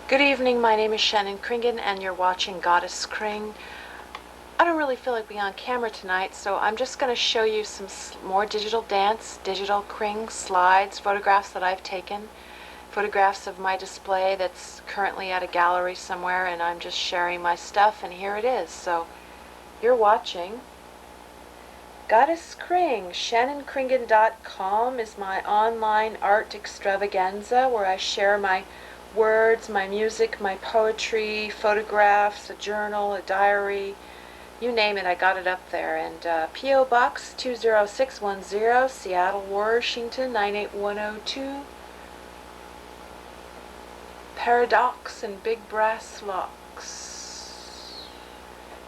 Good evening, my name is Shannon Kringen and you're watching Goddess KRING. I don't really feel like being on camera tonight, so I'm just going to show you some more digital dance, digital KRING slides, photographs that I've taken, photographs of my display that's currently at a gallery somewhere, and I'm just sharing my stuff, and here it is. So you're watching Goddess KRING. ShannonKringen.com is my online art extravaganza where I share my words, my music, my poetry, photographs, a journal, a diary, you name it, I got it up there. And P.O. Box 20610, Seattle, Washington 98102. Paradox and big brass locks.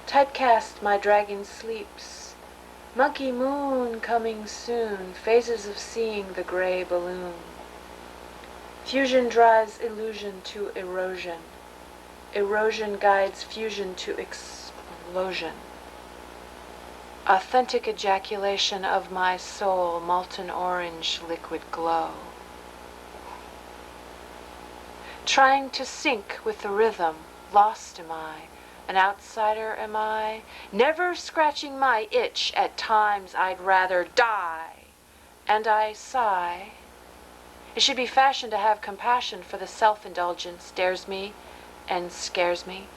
Typecast, my dragon sleeps. Monkey moon coming soon. Phases of seeing the gray balloon. Fusion drives illusion to erosion. Erosion guides fusion to explosion. Authentic ejaculation of my soul, molten orange liquid glow. Trying to sync with the rhythm, lost am I, an outsider am I, never scratching my itch, at times I'd rather die, and I sigh. It should be fashion to have compassion, for the self-indulgence dares me and scares me.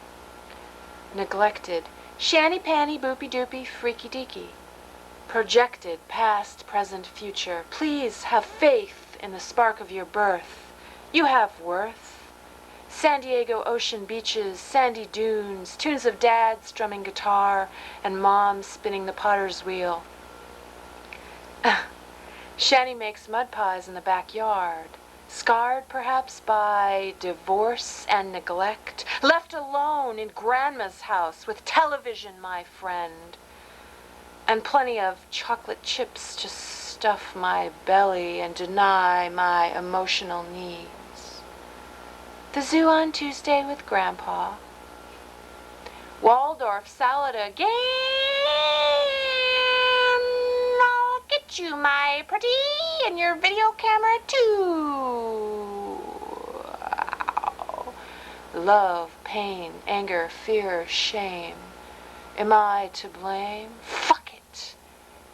Neglected, shanny-panny, boopy-doopy, freaky-deaky. Projected, past, present, future. Please have faith in the spark of your birth. You have worth. San Diego ocean beaches, sandy dunes, tunes of dad strumming guitar, and mom spinning the potter's wheel. Shanny makes mud pies in the backyard, scarred perhaps by divorce and neglect, left alone in grandma's house with television, my friend, and plenty of chocolate chips to stuff my belly and deny my emotional needs. The zoo on Tuesday with Grandpa. Waldorf salad again. You, my pretty, and your video camera too. Love, pain, anger, fear, shame. Am I to blame? Fuck it.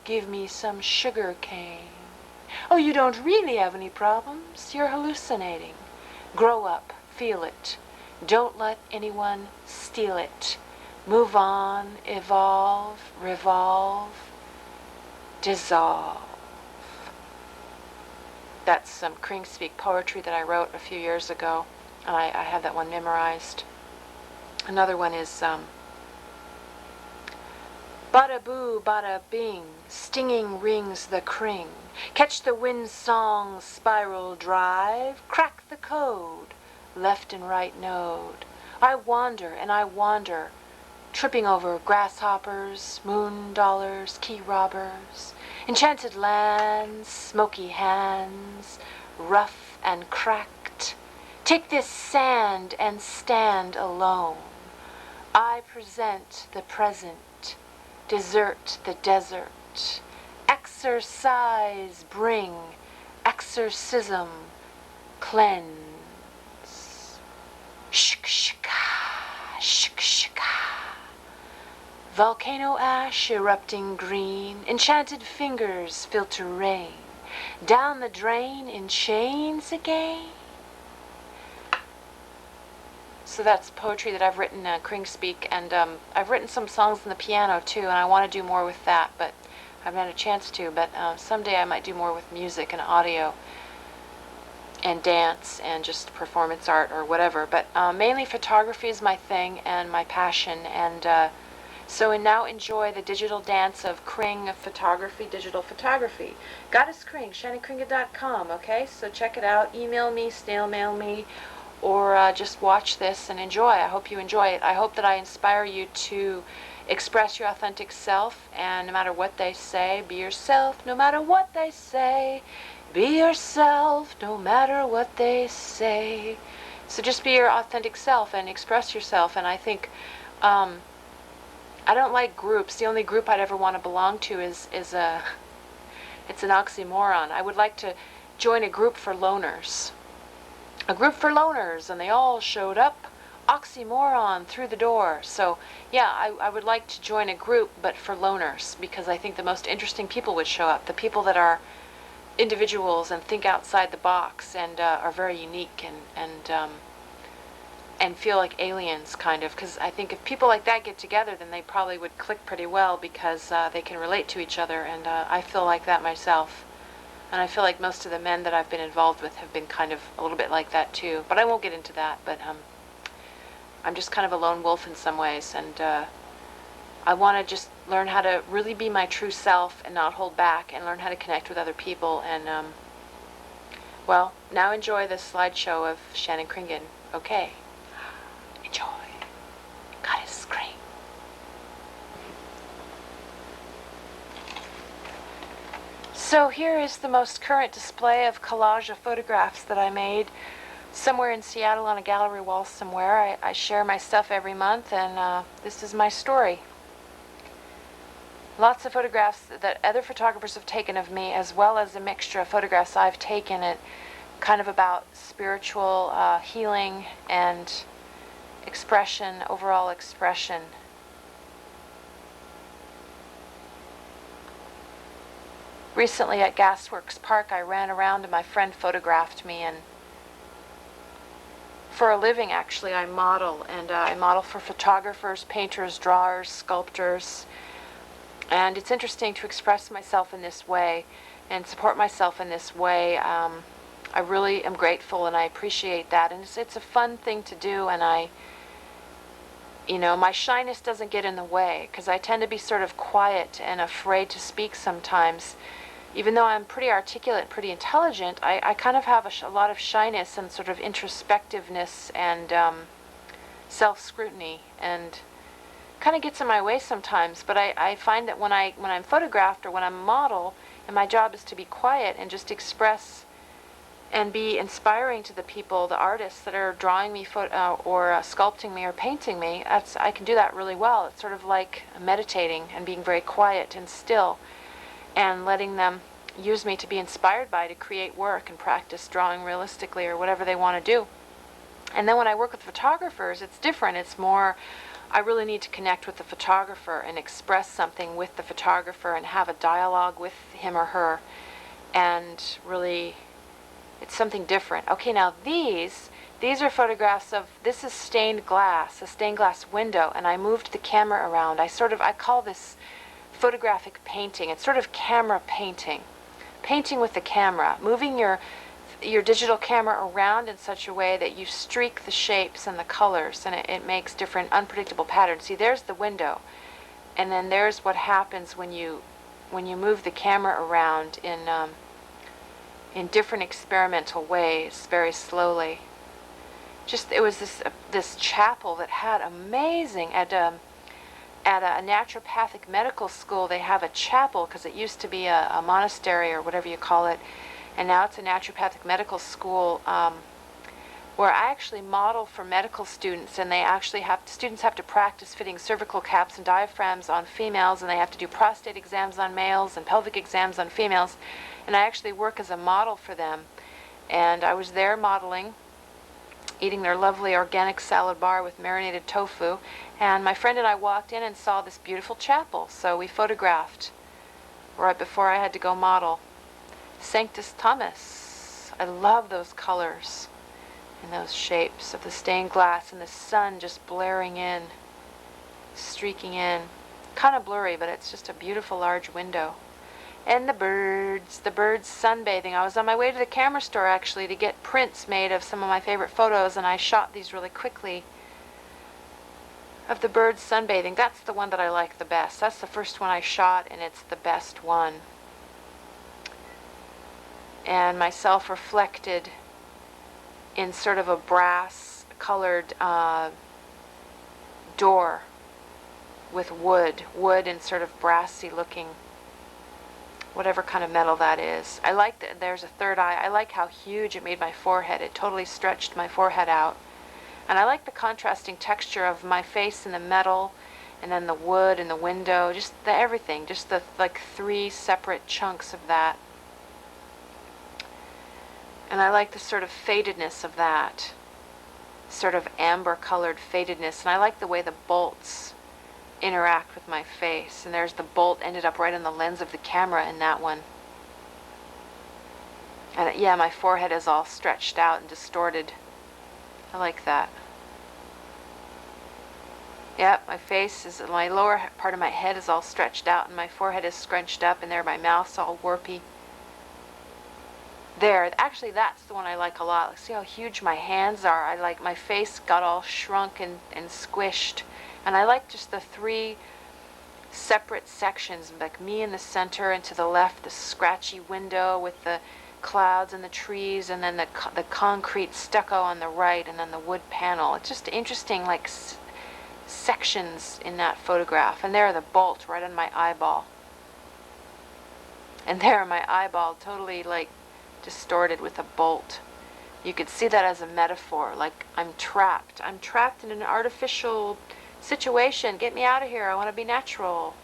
Give me some sugar cane. Oh, you don't really have any problems. You're hallucinating. Grow up. Feel it. Don't let anyone steal it. Move on. Evolve. Revolve. Dissolve. That's some Kring Speak poetry that I wrote a few years ago, and I have that one memorized. Another one is bada boo, bada bing, stinging rings the Kring. Catch the wind song spiral drive, crack the code, left and right node. I wander and I wander, tripping over grasshoppers, moon dollars, key robbers, enchanted lands, smoky hands, rough and cracked. Take this sand and stand alone. I present the present, desert the desert. Exercise bring, exorcism cleanse. Shk shka, shk shka. Volcano ash erupting green, enchanted fingers filter rain, down the drain in chains again. So that's poetry that I've written, Kring Speak, and I've written some songs on the piano too, and I want to do more with that, but I haven't had a chance to, but someday I might do more with music and audio and dance and just performance art or whatever, but mainly photography is my thing and my passion, and so now enjoy the digital dance of Kring photography, digital photography. Goddess KRING, ShannonKringen.com, okay? So check it out. Email me, snail mail me, or just watch this and enjoy. I hope you enjoy it. I hope that I inspire you to express your authentic self, and no matter what they say, be yourself no matter what they say. Be yourself no matter what they say. So just be your authentic self and express yourself, and I think I don't like groups. The only group I'd ever want to belong to is it's an oxymoron. I would like to join a group for loners. a group for loners, and they all showed up. Oxymoron through the door. So yeah, I would like to join a group, but for loners, because I think the most interesting people would show up. The people that are individuals and think outside the box and are very unique and feel like aliens, kind of. Because I think if people like that get together, then they probably would click pretty well, because they can relate to each other, and I feel like that myself. And I feel like most of the men that I've been involved with have been kind of a little bit like that too. But I won't get into that. But I'm just kind of a lone wolf in some ways, and I want to just learn how to really be my true self and not hold back, and learn how to connect with other people. And well, now enjoy this slideshow of Shannon Kringen. Okay, enjoy. Goddess KRING. So here is the most current display of collage of photographs that I made somewhere in Seattle on a gallery wall somewhere. I share my stuff every month, and this is my story. Lots of photographs that other photographers have taken of me, as well as a mixture of photographs I've taken, it kind of about spiritual healing and expression, overall expression. Recently at Gasworks Park, I ran around and my friend photographed me, and for a living, actually, I model, and I model for photographers, painters, drawers, sculptors, and it's interesting to express myself in this way and support myself in this way. I really am grateful, and I appreciate that, and it's a fun thing to do, and my shyness doesn't get in the way, because I tend to be sort of quiet and afraid to speak sometimes. Even though I'm pretty articulate, pretty intelligent, I kind of have a lot of shyness and sort of introspectiveness and self-scrutiny, and kind of gets in my way sometimes. But I find that when I'm photographed or when I'm a model, and my job is to be quiet and just express and be inspiring to the people, the artists that are drawing me or sculpting me or painting me, I can do that really well. It's sort of like meditating and being very quiet and still, and letting them use me to be inspired by, to create work and practice drawing realistically or whatever they want to do. And then when I work with photographers, it's different. It's more, I really need to connect with the photographer and express something with the photographer and have a dialogue with him or her, and really, it's something different. Okay, now these are photographs of, this is stained glass, a stained glass window, and I moved the camera around. I call this photographic painting. It's sort of camera painting. Painting with the camera, moving your digital camera around in such a way that you streak the shapes and the colors, and it makes different unpredictable patterns. See, there's the window, and then there's what happens when you move the camera around in different experimental ways, very slowly. It was this chapel that had amazing, at a naturopathic medical school, they have a chapel, because it used to be a monastery or whatever you call it, and now it's a naturopathic medical school, where I actually model for medical students, and students have to practice fitting cervical caps and diaphragms on females, and they have to do prostate exams on males and pelvic exams on females, and I actually work as a model for them. And I was there modeling, eating their lovely organic salad bar with marinated tofu, and my friend and I walked in and saw this beautiful chapel, so we photographed right before I had to go model. Sanctus Thomas. I love those colors and those shapes of the stained glass, and the sun just blaring in, streaking in. Kind of blurry, but it's just a beautiful large window. And the birds sunbathing. I was on my way to the camera store, actually, to get prints made of some of my favorite photos, and I shot these really quickly of the birds sunbathing. That's the one that I like the best. That's the first one I shot, and it's the best one. And myself reflected in sort of a brass colored door with wood and sort of brassy looking, whatever kind of metal that is. I like that there's a third eye. I like how huge it made my forehead. It totally stretched my forehead out. And I like the contrasting texture of my face and the metal, and then the wood and the window, just everything, just the like 3 separate chunks of that. And I like the sort of fadedness of that, sort of amber colored fadedness. And I like the way the bolts interact with my face. And there's the bolt ended up right on the lens of the camera in that one. And yeah, my forehead is all stretched out and distorted. I like that. Yep, my face is, my lower part of my head is all stretched out and my forehead is scrunched up and there my mouth's all warpy. There, actually that's the one I like a lot. See how huge my hands are? I like my face got all shrunk and squished. And I like just the three separate sections, like me in the center and to the left, the scratchy window with the clouds and the trees, and then the concrete stucco on the right, and then the wood panel. It's just interesting, like sections in that photograph. And there, the bolt right on my eyeball. And there, my eyeball totally like distorted with a bolt. You could see that as a metaphor, like I'm trapped. I'm trapped in an artificial situation. Get me out of here. I want to be natural.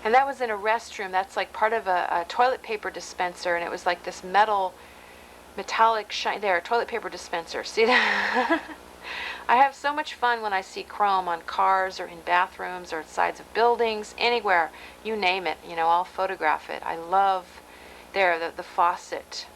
And that was in a restroom. That's like part of a toilet paper dispenser, and it was like this metallic shine. There, toilet paper dispenser. See that? I have so much fun when I see chrome on cars or in bathrooms or sides of buildings, anywhere, you name it, you know, I'll photograph it. I love, there, the faucet.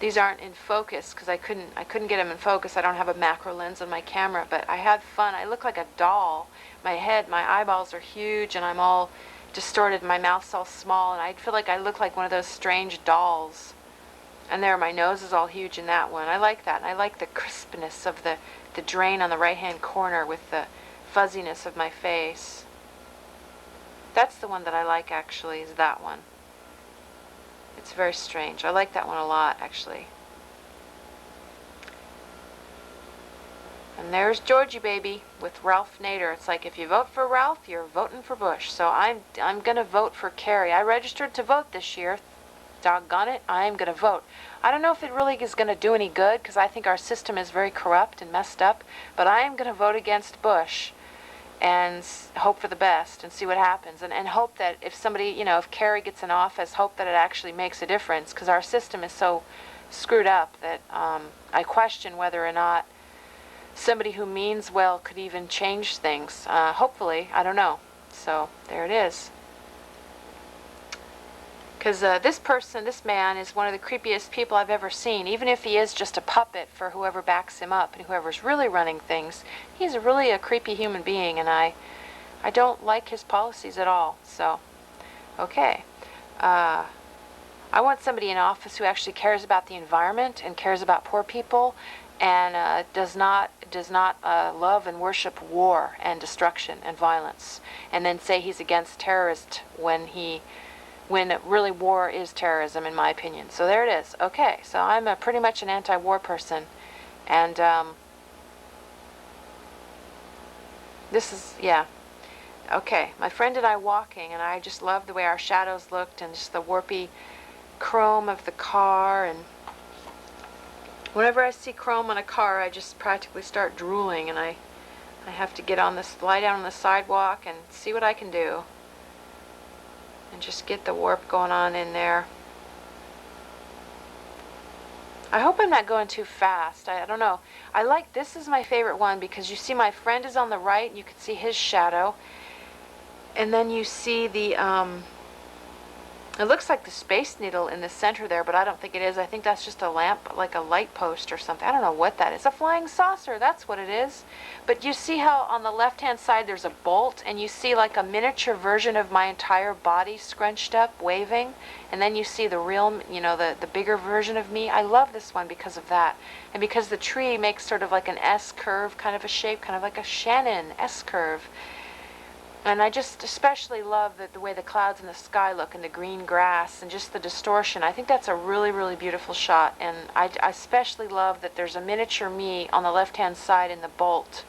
These aren't in focus because I couldn't get them in focus. I don't have a macro lens on my camera, but I had fun. I look like a doll. My head, my eyeballs are huge and I'm all distorted. My mouth's all small and I feel like I look like one of those strange dolls. And there, my nose is all huge in that one. I like that. And I like the crispness of the drain on the right-hand corner with the fuzziness of my face. That's the one that I like, actually, is that one. It's very strange. I like that one a lot, actually. And there's Georgie baby with Ralph Nader. It's like if you vote for Ralph, you're voting for Bush. So I'm going to vote for Kerry. I registered to vote this year. Doggone it, I'm going to vote. I don't know if it really is going to do any good because I think our system is very corrupt and messed up, but I am going to vote against Bush and hope for the best and see what happens, and hope that if somebody, you know, if Kerry gets in office, hope that it actually makes a difference, because our system is so screwed up that I question whether or not somebody who means well could even change things. Hopefully, I don't know. So there it is. Because this man is one of the creepiest people I've ever seen. Even if he is just a puppet for whoever backs him up and whoever's really running things, he's really a creepy human being, and I don't like his policies at all. So, okay. I want somebody in office who actually cares about the environment and cares about poor people, and does not love and worship war and destruction and violence, and then say he's against terrorists when really war is terrorism, in my opinion. So there it is. Okay, so I'm pretty much an anti-war person. And this is, yeah. Okay, my friend and I walking, and I just loved the way our shadows looked and just the warpy chrome of the car. And whenever I see chrome on a car, I just practically start drooling, and I have to lie down on the sidewalk and see what I can do. And just get the warp going on in there. I hope I'm not going too fast. I don't know. This is my favorite one because you see my friend is on the right and you can see his shadow. And then you see the, it looks like the Space Needle in the center there, but I don't think it is. I think that's just a lamp, like a light post or something. I don't know what that is. A flying saucer, that's what it is. But you see how on the left-hand side there's a bolt, and you see like a miniature version of my entire body scrunched up, waving, and then you see the real, you know, the bigger version of me. I love this one because of that. And because the tree makes sort of like an S-curve kind of a shape, kind of like a Shannon S-curve. And I just especially love the way the clouds in the sky look and the green grass and just the distortion. I think that's a really, really beautiful shot. And I especially love that there's a miniature me on the left-hand side in the bolt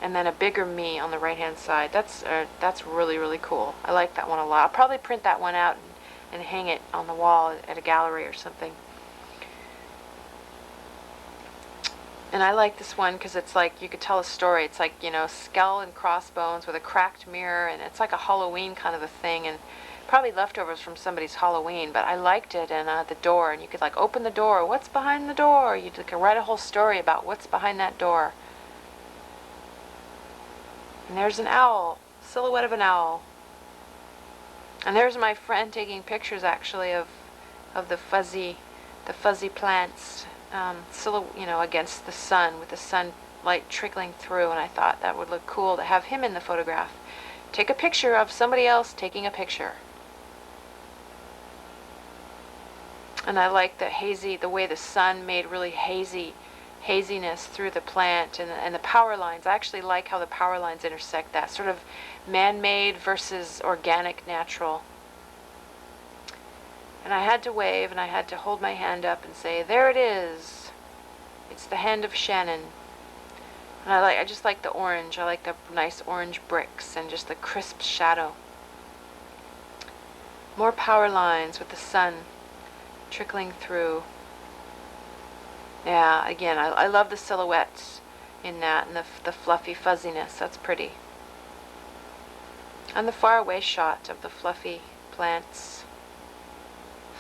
and then a bigger me on the right-hand side. That's really, really cool. I like that one a lot. I'll probably print that one out and hang it on the wall at a gallery or something. And I like this one because it's like you could tell a story. It's like, you know, skull and crossbones with a cracked mirror, and it's like a Halloween kind of a thing. And Probably leftovers from somebody's Halloween, but I liked it. And the door, and you could like open the door. What's behind the door? You could write a whole story about what's behind that door. And there's an owl, silhouette of an owl. And there's my friend taking pictures actually of the fuzzy plants, against the sun, with the sunlight trickling through. And I thought that would look cool to have him in the photograph. Take a picture of somebody else taking a picture. And I like the way the sun made really haziness through the plant and the power lines. I actually like how the power lines intersect that sort of man-made versus organic, natural. And I had to wave, and I had to hold my hand up and say, there it is. It's the hand of Shannon. And I just like the orange. I like the nice orange bricks and just the crisp shadow. More power lines with the sun trickling through. Yeah, again, I love the silhouettes in that and the fluffy fuzziness. That's pretty. And the faraway shot of the fluffy plants.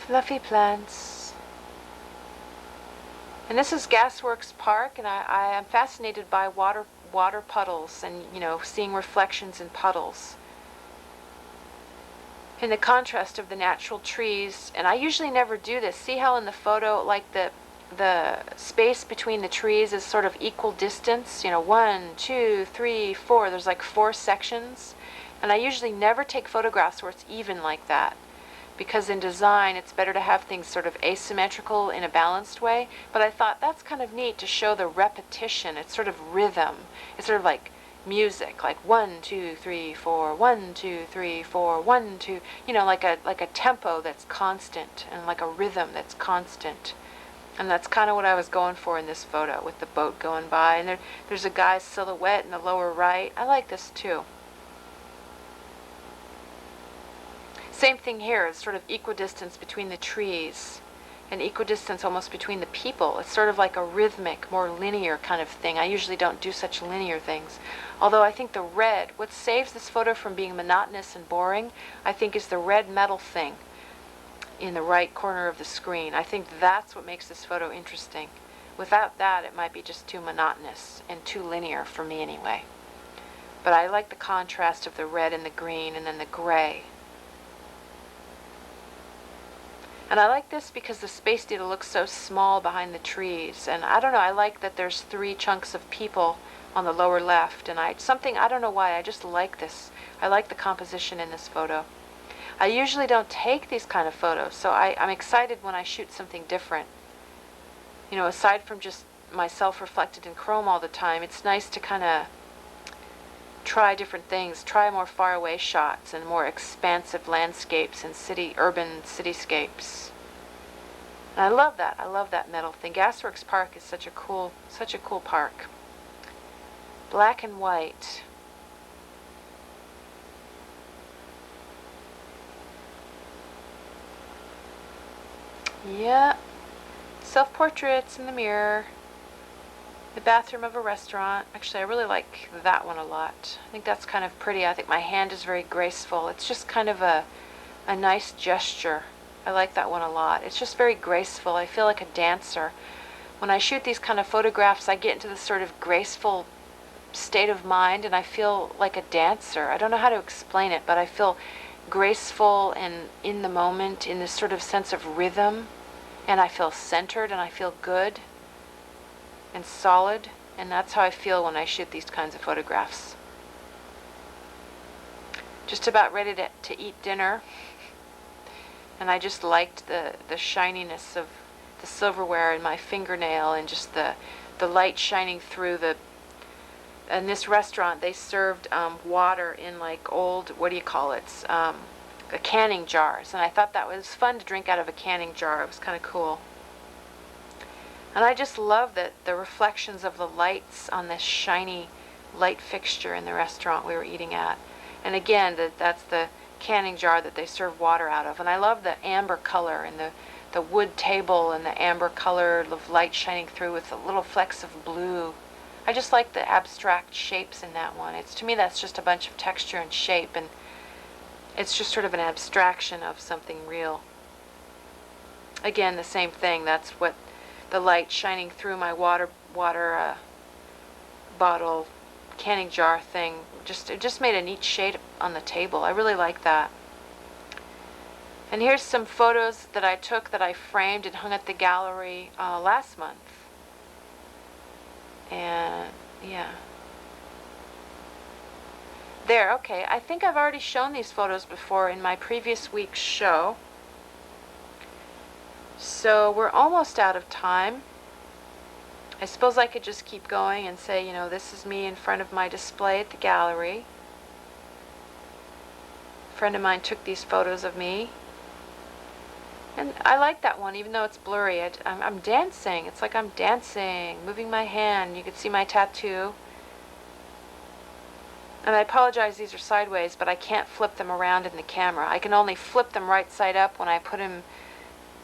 Fluffy plants. And this is Gasworks Park, and I am fascinated by water puddles and, seeing reflections in puddles. And the contrast of the natural trees. And I usually never do this. See how in the photo, like the space between the trees is sort of equal distance, 1, 2, 3, 4. There's like 4 sections. And I usually never take photographs where it's even like that. Because in design, it's better to have things sort of asymmetrical in a balanced way. But I thought that's kind of neat to show the repetition. It's sort of rhythm. It's sort of like music, like 1, 2, 3, 4, 1, 2, 3, 4, 1, 2, like a tempo that's constant and like a rhythm that's constant. And that's kind of what I was going for in this photo with the boat going by. And there's a guy's silhouette in the lower right. I like this too. Same thing here. It's sort of equidistance between the trees and equidistance almost between the people. It's sort of like a rhythmic, more linear kind of thing. I usually don't do such linear things. Although I think the red, what saves this photo from being monotonous and boring, I think is the red metal thing in the right corner of the screen. I think that's what makes this photo interesting. Without that, it might be just too monotonous and too linear for me anyway. But I like the contrast of the red and the green and then the gray. And I like this because the space needle looks so small behind the trees. And I don't know, I like that there's 3 chunks of people on the lower left. And I don't know why, I just like this. I like the composition in this photo. I usually don't take these kind of photos, so I'm excited when I shoot something different. Aside from just myself reflected in chrome all the time, it's nice to kind of try different things, try more faraway shots and more expansive landscapes and urban cityscapes. And I love that metal thing. Gasworks Park is such a cool park. Black and white. Yeah. Self-portraits in the mirror. The bathroom of a restaurant. Actually, I really like that one a lot. I think that's kind of pretty. I think my hand is very graceful. It's just kind of a nice gesture. I like that one a lot. It's just very graceful. I feel like a dancer. When I shoot these kind of photographs, I get into this sort of graceful state of mind, and I feel like a dancer. I don't know how to explain it, but I feel graceful and in the moment, in this sort of sense of rhythm, and I feel centered and I feel good and solid, and that's how I feel when I shoot these kinds of photographs. Just about ready to eat dinner, and I just liked the shininess of the silverware in my fingernail and just the light shining through in this restaurant they served water in like old, canning jars, and I thought that was fun to drink out of a canning jar. It was kind of cool. And I just love the reflections of the lights on this shiny light fixture in the restaurant we were eating at. And again, that's the canning jar that they serve water out of. And I love the amber color and the wood table and the amber color of light shining through with the little flecks of blue. I just like the abstract shapes in that one. To me, that's just a bunch of texture and shape. And It's just sort of an abstraction of something real. Again, the same thing. That's what the light shining through my water bottle canning jar thing. It just made a neat shade on the table. I really like that. And here's some photos that I took that I framed and hung at the gallery last month. And yeah. There, okay. I think I've already shown these photos before in my previous week's show. So we're almost out of time. I suppose I could just keep going and say, you know, this is me in front of my display at the gallery. A friend of mine took these photos of me. And I like that one, even though it's blurry. I'm dancing. It's like I'm dancing, moving my hand. You can see my tattoo. And I apologize, these are sideways, but I can't flip them around in the camera. I can only flip them right side up when I put them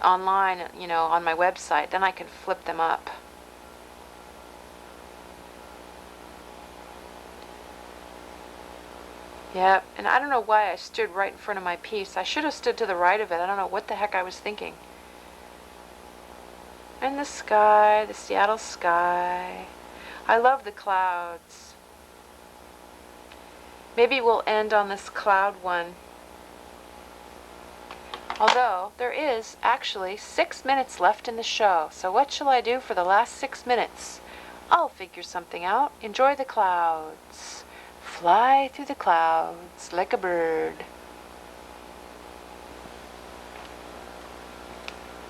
online, you know, on my website. Then I can flip them up. Yep, and I don't know why I stood right in front of my piece. I should have stood to the right of it. I don't know what the heck I was thinking. And the sky, the Seattle sky. I love the clouds. Maybe we'll end on this cloud one. Although, there is actually 6 minutes left in the show. So what shall I do for the last 6 minutes? I'll figure something out. Enjoy the clouds. Fly through the clouds like a bird.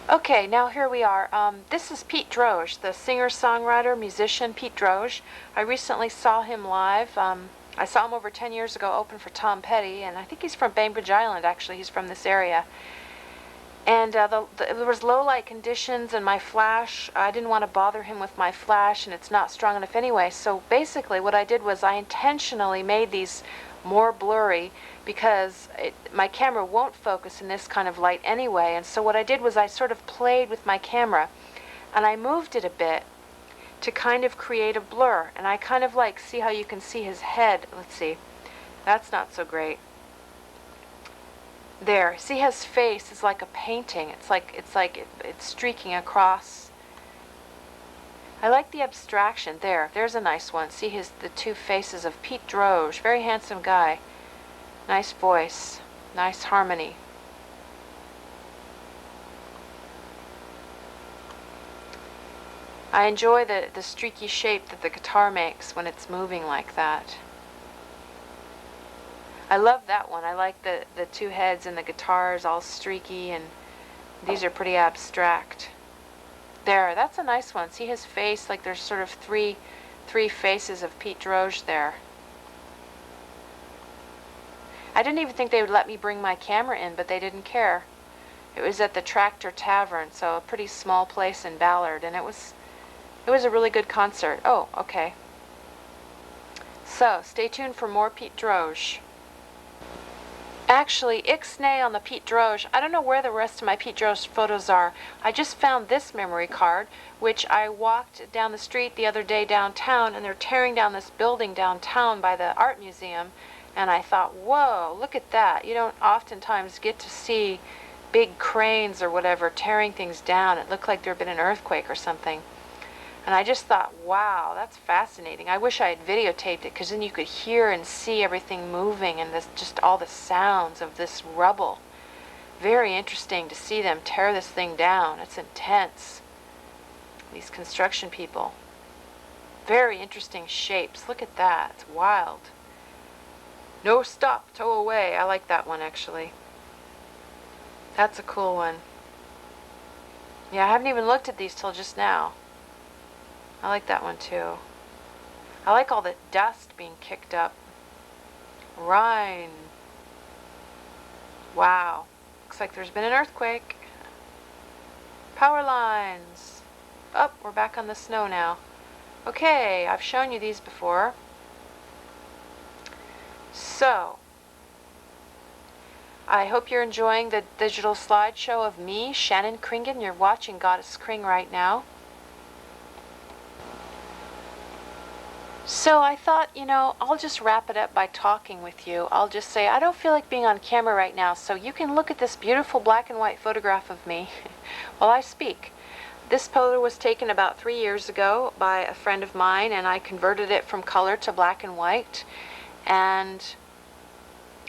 Okay, now here we are. This is Pete Droge, the singer-songwriter, musician Pete Droge. I recently saw him live. I saw him over 10 years ago open for Tom Petty, and I think he's from Bainbridge Island, actually. He's from this area. And there was low light conditions, and my flash, I didn't want to bother him with my flash, and it's not strong enough anyway. So basically what I did was I intentionally made these more blurry because my camera won't focus in this kind of light anyway. And so what I did was I sort of played with my camera, and I moved it a bit to kind of create a blur. And I kind of like, see how you can see his head. Let's see. That's not so great. There, see his face is like a painting. It's streaking across. I like the abstraction. There's a nice one. See the two faces of Pete Droge. Very handsome guy. Nice voice. Nice harmony. I enjoy the streaky shape that the guitar makes when it's moving like that. I love that one. I like the two heads and the guitars all streaky, and these are pretty abstract. There, that's a nice one. See his face? Like there's sort of three faces of Pete Droge there. I didn't even think they would let me bring my camera in, but they didn't care. It was at the Tractor Tavern, so a pretty small place in Ballard, and it was a really good concert. Oh, okay. So, stay tuned for more Pete Droge. Actually, ixnay on the Pete Droge. I don't know where the rest of my Pete Droge photos are. I just found this memory card, which I walked down the street the other day downtown, and they're tearing down this building downtown by the art museum. And I thought, whoa, look at that. You don't oftentimes get to see big cranes or whatever tearing things down. It looked like there had been an earthquake or something. And I just thought, wow, that's fascinating. I wish I had videotaped it, because then you could hear and see everything moving, and just all the sounds of this rubble. Very interesting to see them tear this thing down. It's intense. These construction people. Very interesting shapes. Look at that. It's wild. No stop, tow away. I like that one, actually. That's a cool one. Yeah, I haven't even looked at these till just now. I like that one too. I like all the dust being kicked up. Rhine. Wow. Looks like there's been an earthquake. Power lines. Oh, we're back on the snow now. Okay, I've shown you these before. So, I hope you're enjoying the digital slideshow of me, Shannon Kringen. You're watching Goddess KRING right now. So I thought, I'll just wrap it up by talking with you. I'll just say, I don't feel like being on camera right now, so you can look at this beautiful black and white photograph of me while I speak. This photo was taken about 3 years ago by a friend of mine, and I converted it from color to black and white. And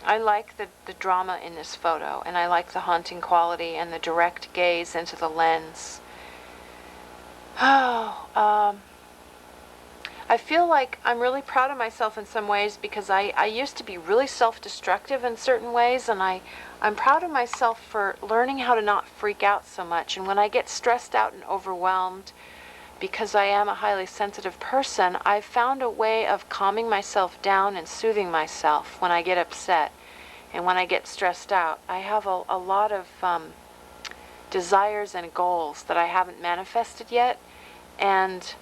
I like the drama in this photo, and I like the haunting quality and the direct gaze into the lens. I feel like I'm really proud of myself in some ways, because I used to be really self-destructive in certain ways, and I'm proud of myself for learning how to not freak out so much. And when I get stressed out and overwhelmed, because I am a highly sensitive person, I've found a way of calming myself down and soothing myself when I get upset and when I get stressed out. I have a lot of desires and goals that I haven't manifested yet, and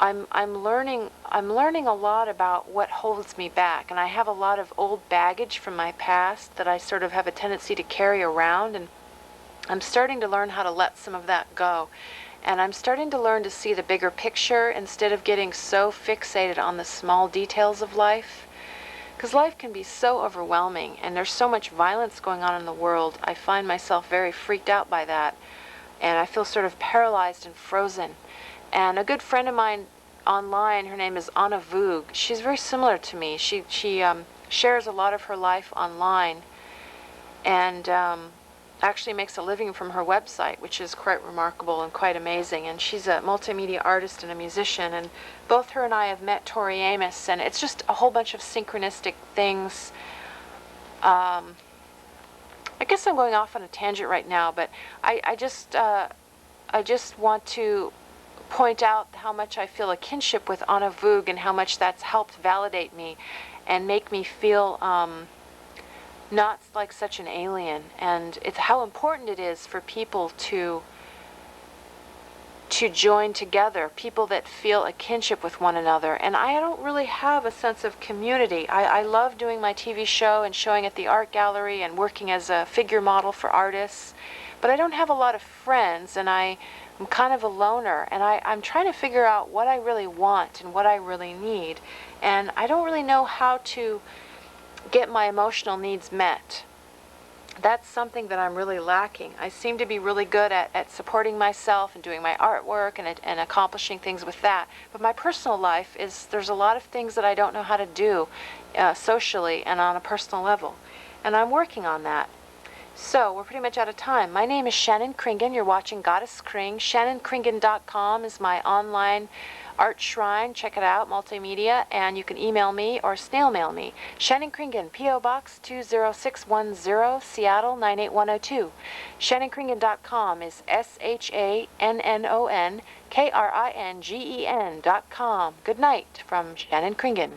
I'm learning a lot about what holds me back, and I have a lot of old baggage from my past that I sort of have a tendency to carry around, and I'm starting to learn how to let some of that go. And I'm starting to learn to see the bigger picture instead of getting so fixated on the small details of life. Because life can be so overwhelming, and there's so much violence going on in the world. I find myself very freaked out by that, and I feel sort of paralyzed and frozen. And a good friend of mine online, her name is Anna Voog. She's very similar to me. She shares a lot of her life online, and actually makes a living from her website, which is quite remarkable and quite amazing. And she's a multimedia artist and a musician, and both her and I have met Tori Amos, and it's just a whole bunch of synchronistic things. I guess I'm going off on a tangent right now, but I just want to point out how much I feel a kinship with Anna Voog, and how much that's helped validate me and make me feel not like such an alien. And it's how important it is for people to join together, people that feel a kinship with one another. And I don't really have a sense of community. I love doing my TV show and showing at the art gallery and working as a figure model for artists, but I don't have a lot of friends, and I'm kind of a loner, and I'm trying to figure out what I really want and what I really need, and I don't really know how to get my emotional needs met. That's something that I'm really lacking. I seem to be really good at supporting myself and doing my artwork and accomplishing things with that. But my personal life there's a lot of things that I don't know how to do socially and on a personal level. And I'm working on that. So we're pretty much out of time. My name is Shannon Kringen. You're watching Goddess KRING. ShannonKringen.com is my online art shrine. Check it out, multimedia, and you can email me or snail mail me. Shannon Kringen, P.O. Box 20610, Seattle 98102. ShannonKringen.com is ShannonKringen.com. Good night from Shannon Kringen.